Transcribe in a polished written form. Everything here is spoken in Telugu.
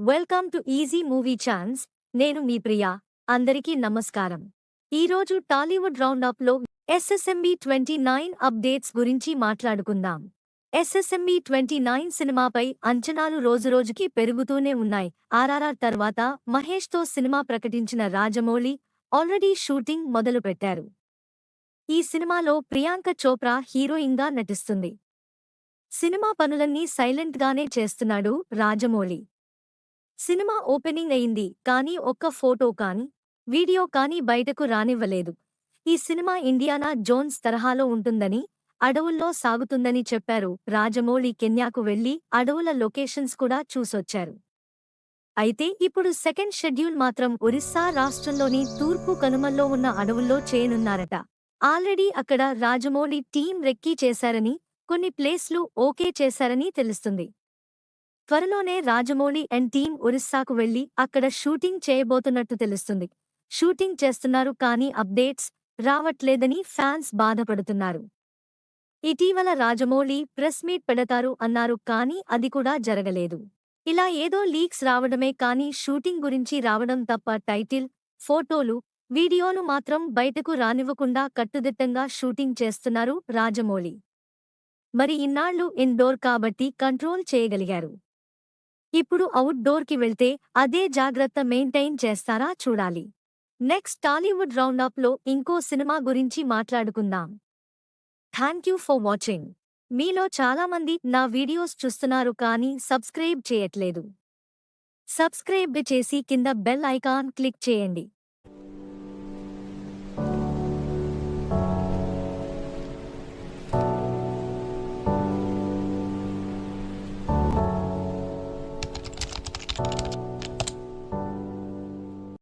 Welcome to easy movie chance. నేను మీ ప్రియా. అందరికీ నమస్కారం. ఈరోజు టాలీవుడ్ రౌండప్లో ఎస్ఎస్ఎంబీ 29 అప్డేట్స్ గురించి మాట్లాడుకుందాం. ఎస్ఎస్ఎంబీ 29 సినిమాపై అంచనాలు రోజురోజుకి పెరుగుతూనే ఉన్నాయి. ఆర్ఆర్ఆర్ తర్వాత మహేష్తో సినిమా ప్రకటించిన రాజమౌళి ఆల్రెడీ షూటింగ్ మొదలుపెట్టారు. ఈ సినిమాలో ప్రియాంక చోప్రా హీరోయిన్గా నటిస్తుంది. సినిమా పనులన్నీ సైలెంట్గానే చేస్తున్నాడు రాజమౌళి. సినిమా ఓపెనింగ్ అయింది కానీ ఒక్క ఫోటో కానీ వీడియో కానీ బయటకు రానివ్వలేదు. ఈ సినిమా ఇండియానా జోన్స్ తరహాలో ఉంటుందని, అడవుల్లో సాగుతుందని చెప్పారు. రాజమౌళి కెన్యాకు వెళ్లి అడవుల లొకేషన్స్ కూడా చూసొచ్చారు. అయితే ఇప్పుడు సెకండ్ షెడ్యూల్ మాత్రం ఒరిస్సా రాష్ట్రంలోని తూర్పు కనుమల్లో ఉన్న అడవుల్లో చేయనున్నారట. ఆల్రెడీ అక్కడ రాజమౌళి టీం రెక్కీ చేశారని, కొన్ని ప్లేస్లు ఓకే చేశారని తెలుస్తుంది. త్వరలోనే రాజమౌళి అండ్ టీం ఒరిస్సాకు వెళ్లి అక్కడ షూటింగ్ చేయబోతున్నట్టు తెలుస్తుంది. షూటింగ్ చేస్తున్నారు కానీ అప్డేట్స్ రావట్లేదని ఫ్యాన్స్ బాధపడుతున్నారు. ఇటీవల రాజమౌళి ప్రెస్ మీట్ పెడతారు అన్నారు కానీ అది కూడా జరగలేదు. ఇలా ఏదో లీక్స్ రావడమే కానీ షూటింగ్ గురించి రావడం తప్ప టైటిల్, ఫోటోలు, వీడియోలు మాత్రం బయటకు రానివ్వకుండా కట్టుదిట్టంగా షూటింగ్ చేస్తున్నారు రాజమౌళి. మరి ఇన్నాళ్లు ఇండోర్ కాబట్టి కంట్రోల్ చేయగలిగారు. ఇప్పుడు అవుట్ డోర్కి వెళ్తే అదే జాగ్రత్త మెయింటైన్ చేస్తారా చూడాలి. నెక్స్ట్ టాలీవుడ్ రౌండప్లో ఇంకో సినిమా గురించి మాట్లాడుకుందాం. Thank you for watching. మీలో చాలామంది నా వీడియోస్ చూస్తున్నారు కానీ సబ్స్క్రైబ్ చేయట్లేదు. సబ్స్క్రైబ్ చేసి కింద బెల్ ఐకాన్ క్లిక్ చేయండి.